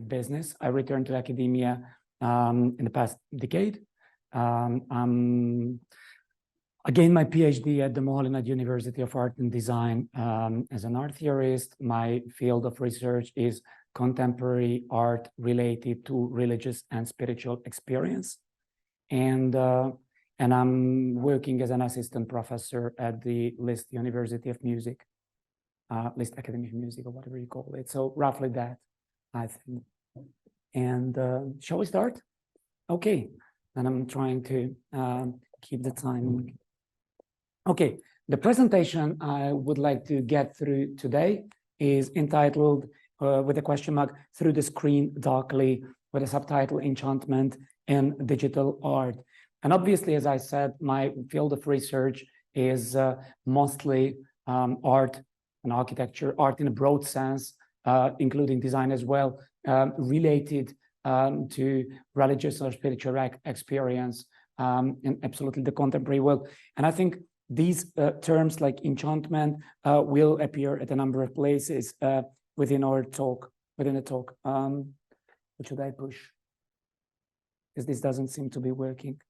business. I returned to academia in the past decade. I gained my PhD at the Moholy-Nagy University of Art and Design as an art theorist. My field of research is contemporary art related to religious and spiritual experience. And I'm working as an assistant professor at the List University of Music, List Academy of Music, or whatever you call it. So roughly that, I think. And shall we start? Okay, and I'm trying to keep the time. Okay, the presentation I would like to get through today is entitled with a question mark, Through the Screen Darkly, with a subtitle, Enchantment in Digital Art. And obviously, as I said, my field of research is mostly art and architecture, art in a broad sense, including design as well, related to religious or spiritual experience in absolutely the contemporary world. And I think these terms like enchantment will appear at a number of places within our talk, within the talk. What should I push? Because this doesn't seem to be working.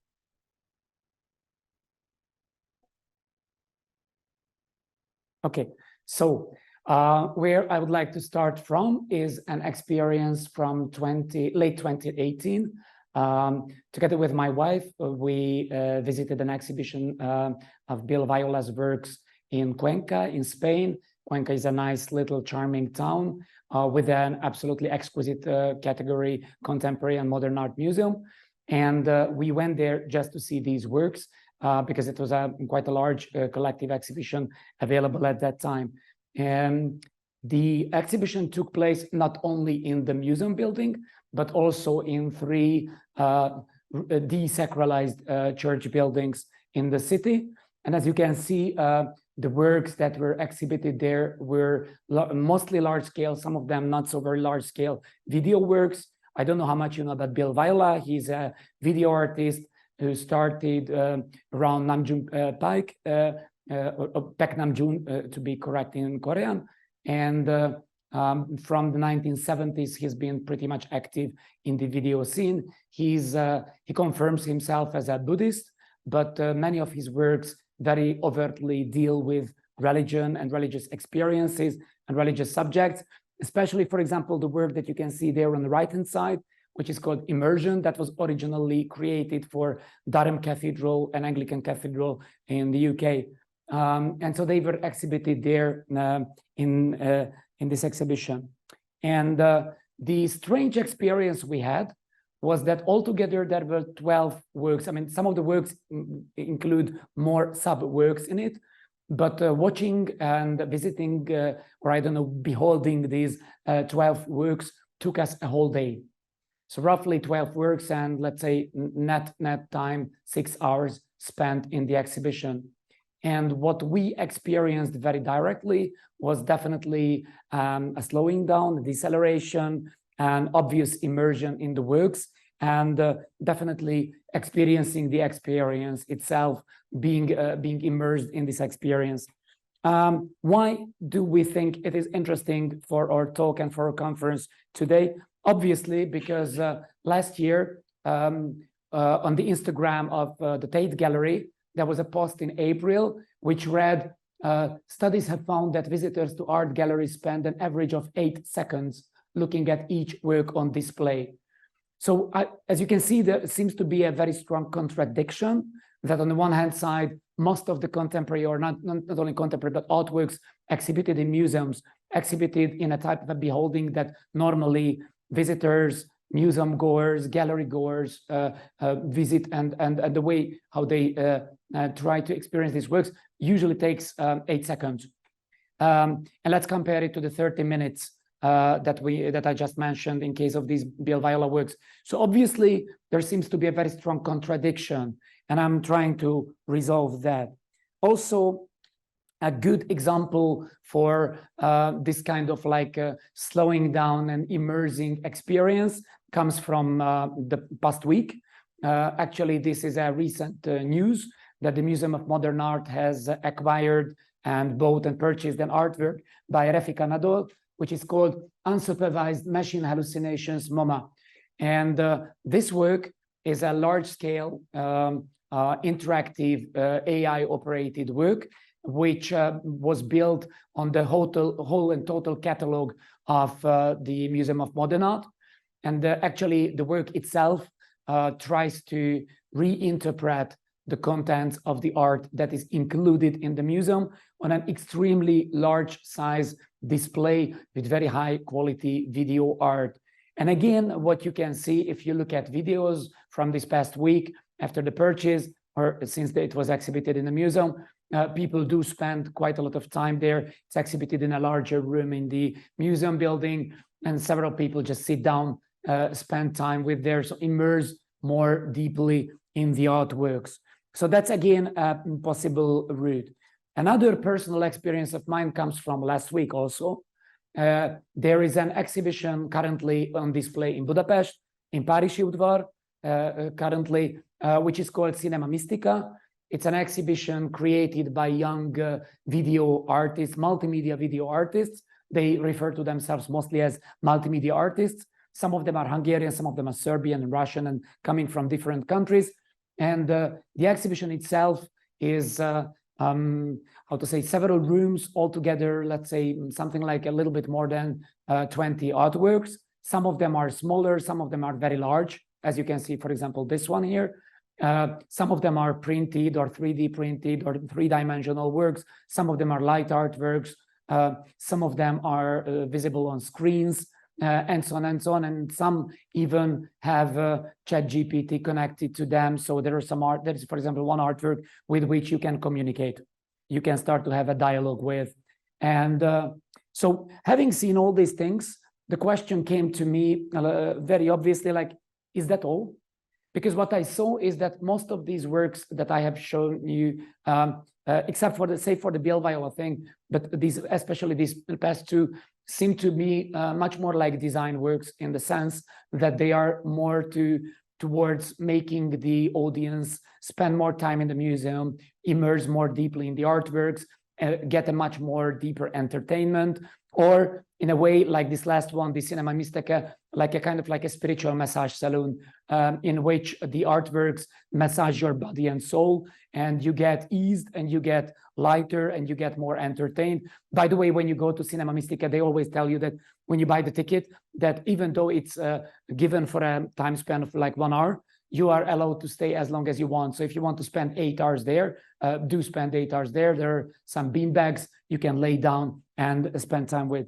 Okay, so where I would like to start from is an experience from late 2018. Together with my wife, we visited an exhibition of Bill Viola's works in Cuenca, in Spain. Cuenca is a nice little charming town with an absolutely exquisite category, contemporary and modern art museum. And we went there just to see these works because it was quite a large collective exhibition available at that time. And the exhibition took place not only in the museum building, but also in 3 desacralized church buildings in the city. And as you can see, the works that were exhibited there were mostly large scale, some of them not so very large scale video works. I don't know how much you know about Bill Viola. He's a video artist who started around Namjoon Paik, Paik Namjoon, to be correct in Korean. And from the 1970s, he's been pretty much active in the video scene. He confirms himself as a Buddhist, but many of his works very overtly deal with religion and religious experiences and religious subjects, especially, for example, the work that you can see there on the right-hand side, which is called Immersion, that was originally created for Durham Cathedral, an Anglican cathedral in the UK. And so they were exhibited there in this exhibition. And the strange experience we had was that altogether there were 12 works. I mean, some of the works include more sub-works in it, but watching and visiting, or I don't know, beholding these 12 works took us a whole day. So roughly 12 works and let's say net time, 6 hours spent in the exhibition. And what we experienced very directly was definitely a slowing down, a deceleration, and obvious immersion in the works, and definitely experiencing the experience itself, being immersed in this experience. Why do we think it is interesting for our talk and for our conference today? Obviously, because last year on the Instagram of the Tate Gallery, there was a post in April which read, studies have found that visitors to art galleries spend an average of 8 seconds looking at each work on display. So as you can see, there seems to be a very strong contradiction that on the one hand side, most of the contemporary, or not only contemporary, but artworks exhibited in museums, exhibited in a type of a beholding that normally visitors, museum goers, gallery goers visit, and the way how they try to experience these works usually takes 8 seconds. And let's compare it to the 30 minutes that I just mentioned in case of these Bill Viola works. So obviously there seems to be a very strong contradiction, and I'm trying to resolve that. Also, a good example for this kind of like slowing down and immersing experience comes from the past week. Actually, this is a recent news that the Museum of Modern Art has acquired and bought and purchased an artwork by Refika Nadol, which is called Unsupervised Machine Hallucinations, MoMA. And this work is a large-scale interactive AI-operated work, which was built on the whole and total catalog of the Museum of Modern Art. And actually, the work itself tries to reinterpret the contents of the art that is included in the museum on an extremely large size display with very high quality video art. And again, what you can see if you look at videos from this past week after the purchase, or since it was exhibited in the museum, people do spend quite a lot of time there. It's exhibited in a larger room in the museum building, and several people just sit down, spend time with there, so immerse more deeply in the artworks. So that's again a possible route. Another personal experience of mine comes from last week also. There is an exhibition currently on display in Budapest, in Párizsi Udvar, currently, which is called Cinema Mystica. It's an exhibition created by young video artists, multimedia video artists. They refer to themselves mostly as multimedia artists. Some of them are Hungarian, some of them are Serbian and Russian and coming from different countries. And the exhibition itself is, how to say, several rooms altogether, let's say something like a little bit more than 20 artworks. Some of them are smaller, some of them are very large, as you can see, for example, this one here. Some of them are printed or 3D printed or three-dimensional works. Some of them are light artworks. Some of them are visible on screens, and so on and so on. And some even have ChatGPT connected to them. So there are some art, there is, for example, one artwork with which you can communicate. You can start to have a dialogue with. And so having seen all these things, the question came to me very obviously, like, is that all? Because what I saw is that most of these works that I have shown you, except for the, say, for the Bilviola thing, but these, especially these past two, seem to be much more like design works in the sense that they are more towards making the audience spend more time in the museum, immerse more deeply in the artworks, get a much more deeper entertainment, or in a way like this last one, the Cinema Mystica, like a kind of like a spiritual massage salon, in which the artworks massage your body and soul, and you get eased and you get lighter and you get more entertained. By the way, when you go to Cinema Mystica, they always tell you that when you buy the ticket, that even though it's given for a time span of like 1 hour, you are allowed to stay as long as you want. So if you want to spend 8 hours there, do spend 8 hours there. There are some bean bags you can lay down and spend time with.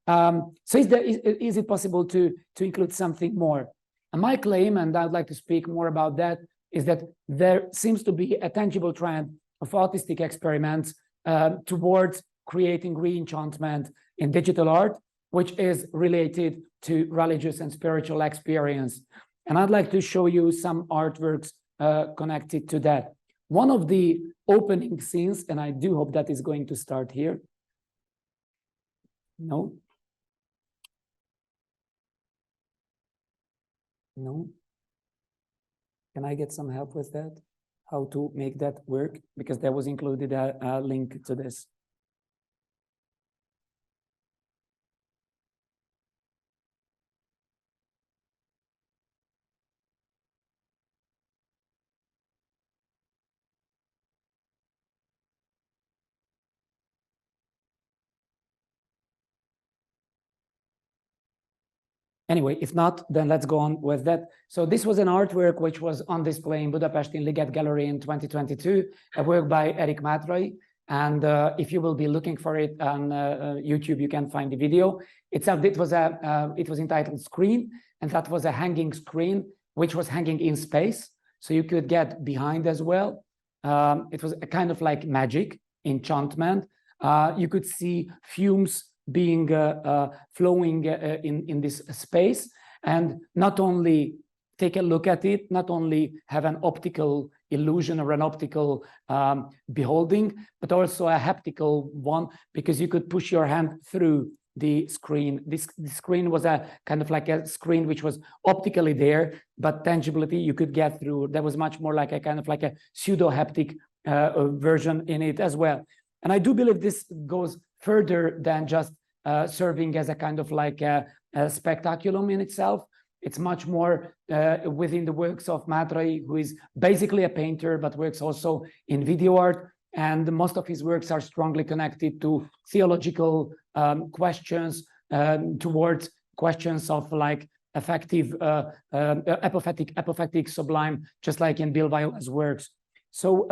So is it possible to include something more? And my claim, and I'd like to speak more about that, is that there seems to be a tangible trend of artistic experiments towards creating re-enchantment in digital art, which is related to religious and spiritual experience. And I'd like to show you some artworks connected to that. One of the opening scenes, and I do hope that is going to start here. No. No. Can I get some help with that? How to make that work? Because there was included a link to this. Anyway, if not, then let's go on with that. So this was an artwork which was on display in Budapest in Lgyi Gallery in 2022, a work by Eric Mátrai. And if you will be looking for it on YouTube, you can find the video. It was entitled Screen, and that was a hanging screen, which was hanging in space. So you could get behind as well. It was a kind of like magic, enchantment. You could see fumes being flowing in this space, and not only take a look at it, not only have an optical illusion or an optical beholding, but also a haptical one, because you could push your hand through the screen. This screen was a kind of like a screen which was optically there, but tangibility you could get through. There was much more like a kind of like a pseudo haptic version in it as well. And I do believe this goes further than just serving as a kind of like a spectaculum in itself. It's much more within the works of Mátrai, who is basically a painter, but works also in video art. And most of his works are strongly connected to theological questions, towards questions of like effective, apophatic, sublime, just like in Bill Viola's works. So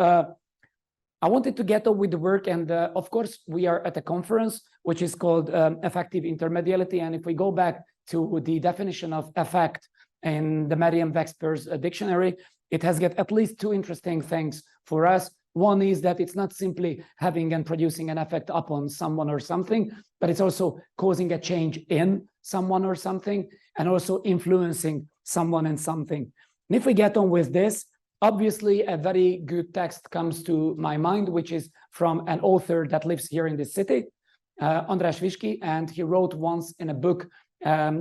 I wanted to get on with the work, and of course we are at a conference which is called Effective Intermediality. And if we go back to the definition of effect in the Merriam-Webster's dictionary, it has got at least two interesting things for us. One is that it's not simply having and producing an effect upon someone or something, but it's also causing a change in someone or something, and also influencing someone and something. And if we get on with this, obviously a very good text comes to my mind, which is from an author that lives here in this city, András Viszki, and he wrote once in a book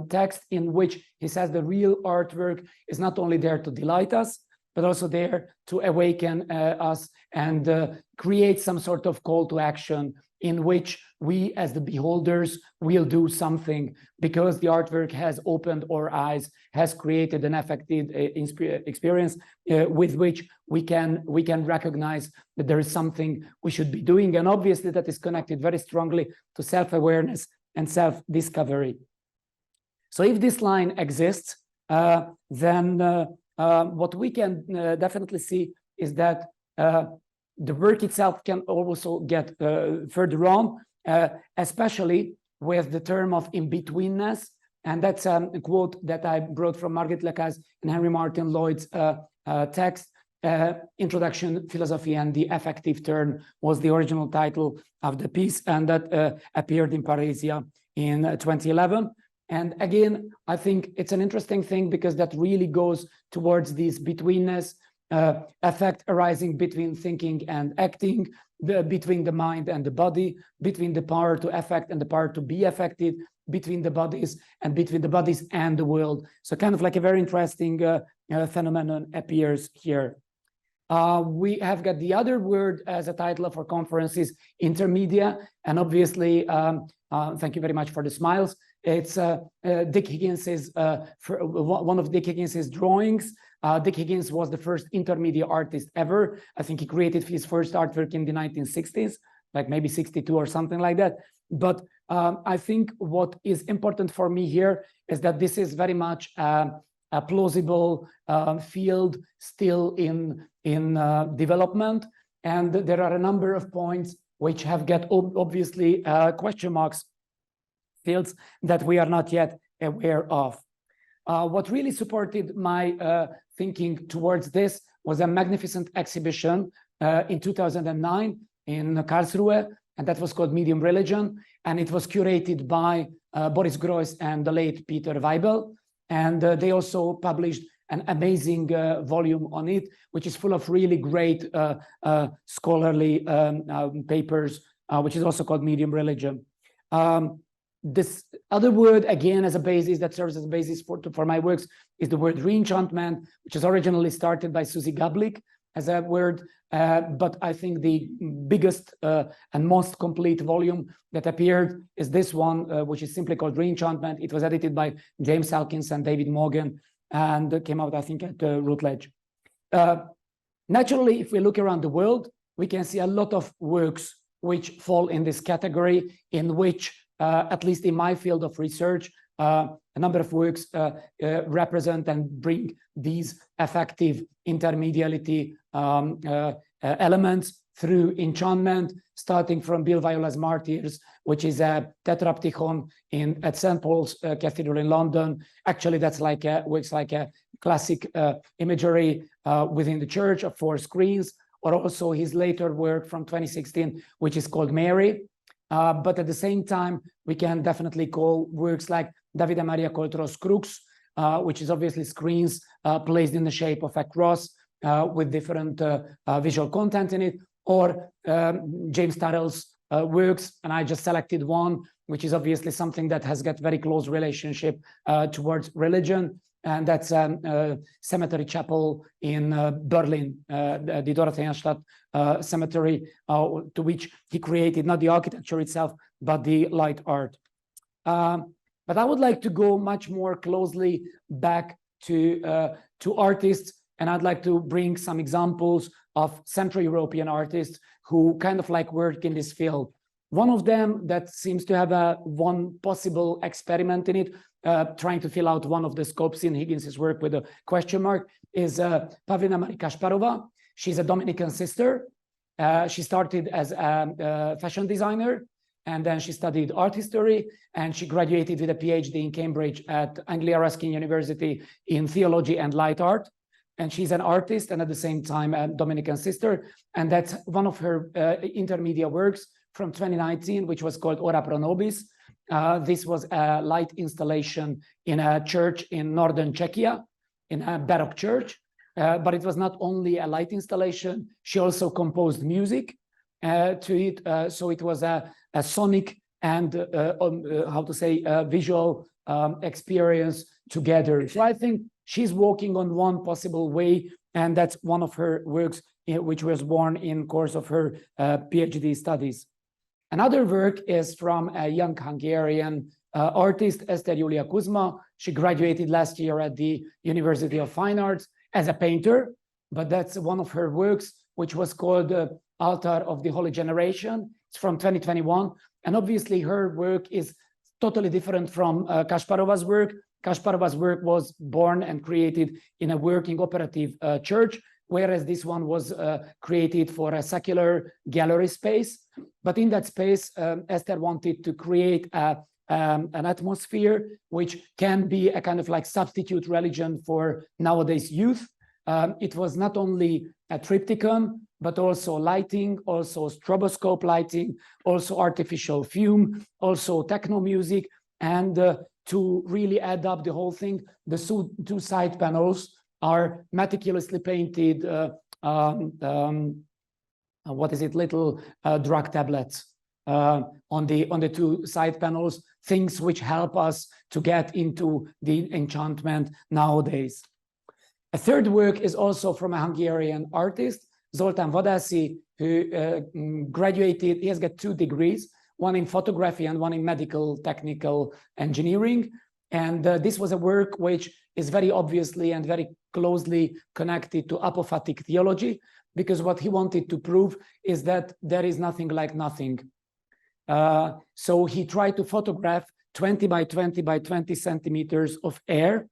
text in which he says the real artwork is not only there to delight us, but also there to awaken us and create some sort of call to action in which we as the beholders will do something, because the artwork has opened our eyes, has created an affected experience with which we can recognize that there is something we should be doing. And obviously that is connected very strongly to self-awareness and self-discovery. So if this line exists, then what we can definitely see is that the work itself can also get further on, especially with the term of in-betweenness. And that's a quote that I brought from Margaret Lacaze and Henry Martin Lloyd's text, Introduction, Philosophy and the Affective Turn was the original title of the piece, and that appeared in Paresia in 2011. And again, I think it's an interesting thing because that really goes towards this betweenness, effect arising between thinking and acting, between the mind and the body, between the power to affect and the power to be affected, between the bodies and between the bodies and the world. So kind of like a very interesting phenomenon appears here. We have got the other word as a title of our conference is intermedia, and obviously, thank you very much for the smiles. It's Dick Higgins's one of Dick Higgins's drawings. Dick Higgins was the first intermedia artist ever. I think he created his first artwork in the 1960s, like maybe 62 or something like that. But I think what is important for me here is that this is very much a plausible field still in development, and there are a number of points which have got obviously question marks, fields that we are not yet aware of. What really supported my thinking towards this was a magnificent exhibition in 2009 in Karlsruhe, and that was called Medium Religion, and it was curated by Boris Groys and the late Peter Weibel, and they also published an amazing volume on it, which is full of really great scholarly papers, which is also called Medium Religion. This other word, again, as a basis that serves as a basis for my works, is the word reenchantment, which is originally started by Susie Gablik as a word, but I think the biggest and most complete volume that appeared is this one, which is simply called Reenchantment. It was edited by James Elkins and David Morgan, and came out, I think, at Routledge. Naturally, if we look around the world, we can see a lot of works which fall in this category, in which at least in my field of research, a number of works represent and bring these affective intermediality elements through enchantment, starting from Bill Viola's Martyrs, which is a tetraptychon at St. Paul's Cathedral in London. Actually, that's like works like a classic imagery within the church of 4 screens, or also his later work from 2016, which is called Mary. But at the same time, we can definitely call works like Davide Maria Coltro's Crux, which is obviously screens placed in the shape of a cross with different visual content in it, or James Turrell's works, and I just selected one, which is obviously something that has got very close relationship towards religion, and that's Cemetery Chapel in Berlin, the Dorotheenstadt cemetery, to which he created not the architecture itself, but the light art. But I would like to go much more closely back to artists, and I'd like to bring some examples of Central European artists who kind of like work in this field. One of them that seems to have one possible experiment in it, trying to fill out one of the scopes in Higgins's work with a question mark, is Pavlina Marie Kasparova. She's a Dominican sister. She started as a fashion designer, and then she studied art history, and she graduated with a PhD in Cambridge at Anglia Ruskin University in theology and light art. And she's an artist and at the same time a Dominican sister. And that's one of her intermediate works from 2019, which was called Ora Pro Nobis. This was a light installation in a church in northern Czechia, in a Baroque church. But it was not only a light installation, she also composed music to it. So it was a sonic and, visual experience together. So I think she's working on one possible way, and that's one of her works, which was born in course of her PhD studies. Another work is from a young Hungarian artist, Eszter Julia Kuzma. She graduated last year at the University of Fine Arts as a painter, but that's one of her works, which was called Altar of the Holy Generation. It's from 2021. And obviously her work is totally different from Kasparova's work. Kasparova's work was born and created in a working operative church, whereas this one was created for a secular gallery space. But in that space, Eszter wanted to create an atmosphere which can be a kind of like substitute religion for nowadays youth. It was not only a triptychon, but also lighting, also stroboscope lighting, also artificial fume, also techno music. And to really add up the whole thing, the two side panels are meticulously painted, little drug tablets on the two side panels, things which help us to get into the enchantment nowadays. A third work is also from a Hungarian artist, Zoltán Vadászi, who graduated. He has got 2 degrees, one in photography and one in medical technical engineering. And this was a work which is very obviously and very closely connected to apophatic theology, because what he wanted to prove is that there is nothing like nothing. So he tried to photograph 20 by 20 by 20 centimeters of air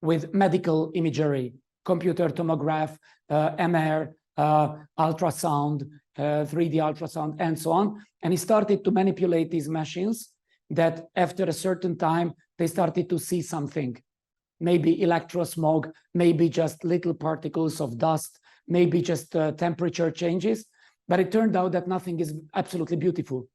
with medical imagery, computer tomograph, MR, ultrasound, 3D ultrasound, and so on. And he started to manipulate these machines that after a certain time, they started to see something, maybe electrosmog, maybe just little particles of dust, maybe just temperature changes. But it turned out that nothing is absolutely beautiful.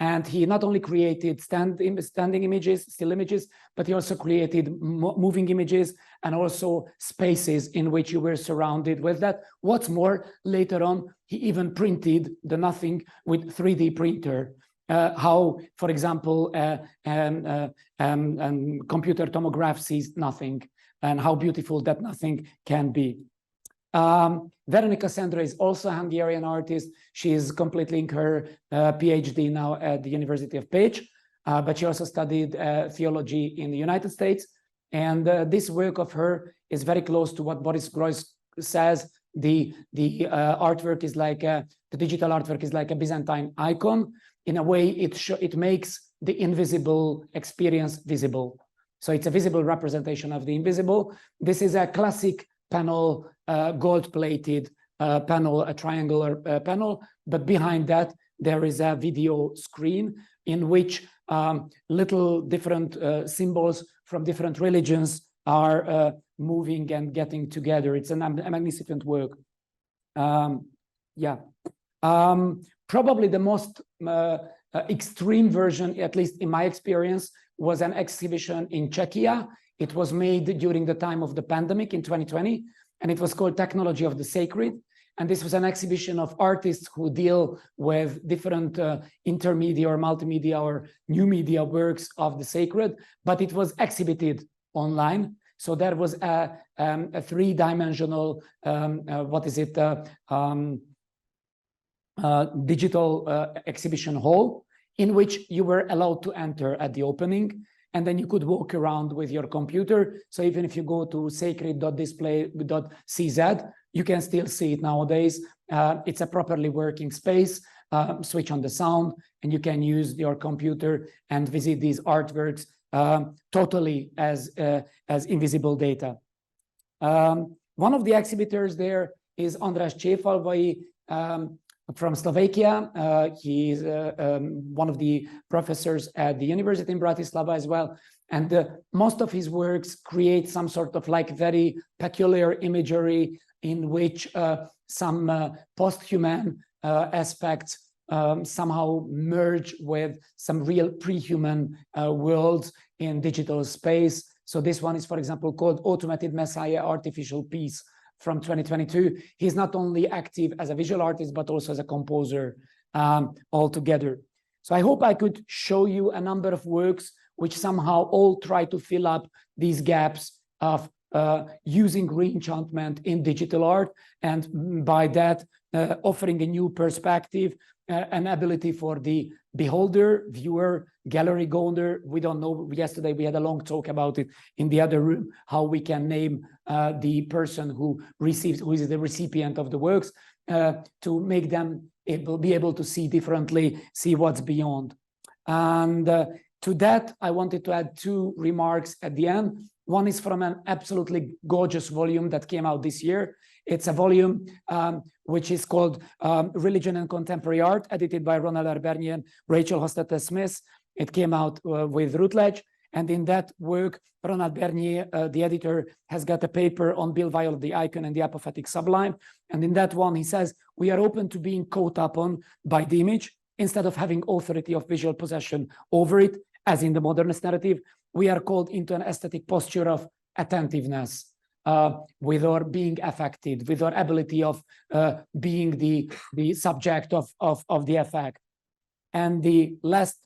And he not only created standing images, still images, but he also created moving images and also spaces in which you were surrounded with that. What's more, later on, he even printed the nothing with 3D printer. How, for example, computer tomograph sees nothing, and how beautiful that nothing can be. Veronika Szendra is also a Hungarian artist. She is completing her PhD now at the University of Pécs, but she also studied theology in the United States. And this work of her is very close to what Boris Groys says. The artwork is like the digital artwork is like a Byzantine icon. In a way, it makes the invisible experience visible. So it's a visible representation of the invisible. This is a classic panel, gold-plated panel, a triangular panel, but behind that there is a video screen in which little different symbols from different religions are moving and getting together. It's a magnificent work. Probably the most extreme version, at least in my experience, was an exhibition in Czechia. It was made during the time of the pandemic in 2020, and it was called Technology of the Sacred. And this was an exhibition of artists who deal with different intermedia or multimedia or new media works of the sacred, but it was exhibited online. So there was a 3-dimensional, digital exhibition hall in which you were allowed to enter at the opening, and then you could walk around with your computer. So even if you go to sacred.display.cz, you can still see it nowadays. It's a properly working space. Switch on the sound, and you can use your computer and visit these artworks totally as invisible data. One of the exhibitors there is András Cséfalvai from Slovakia. He is one of the professors at the university in Bratislava as well. And most of his works create some sort of like very peculiar imagery in which some post-human aspects somehow merge with some real pre-human worlds in digital space. So this one is, for example, called Automated Messiah Artificial Peace from 2022. He's not only active as a visual artist, but also as a composer altogether. So I hope I could show you a number of works which somehow all try to fill up these gaps of using re-enchantment in digital art, and by that offering a new perspective, an ability for the beholder, viewer, gallery goer. We don't know. Yesterday we had a long talk about it in the other room, how we can name the person who is the recipient of the works, to make them be able to see differently, see what's beyond. And to that, I wanted to add two remarks at the end. One is from an absolutely gorgeous volume that came out this year. It's a volume which is called Religion and Contemporary Art, edited by Ronald R. Bernier and Rachel Hostetler Smith. It came out with Routledge. And in that work, Ronald Bernier, the editor, has got a paper on Bill Weil of the icon and the apophatic sublime. And in that one, he says, we are open to being caught up on by the image instead of having authority of visual possession over it, as in the modernist narrative. We are called into an aesthetic posture of attentiveness, with our being affected, with our ability of being the subject of the effect. And the last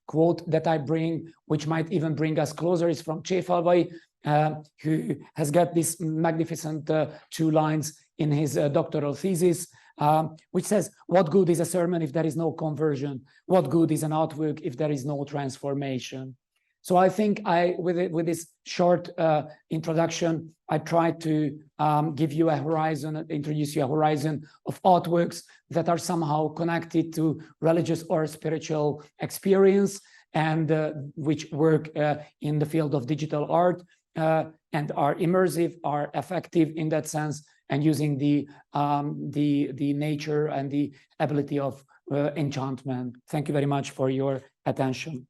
quote that I bring, which might even bring us closer, is from Cséfalvai, who has got this magnificent 2 lines in his doctoral thesis, which says, what good is a sermon if there is no conversion? What good is an artwork if there is no transformation? So I think with this short introduction, I tried to give you a horizon, introduce you a horizon of artworks that are somehow connected to religious or spiritual experience, and which work in the field of digital art, and are immersive, are effective in that sense, and using the nature and the ability of enchantment. Thank you very much for your attention.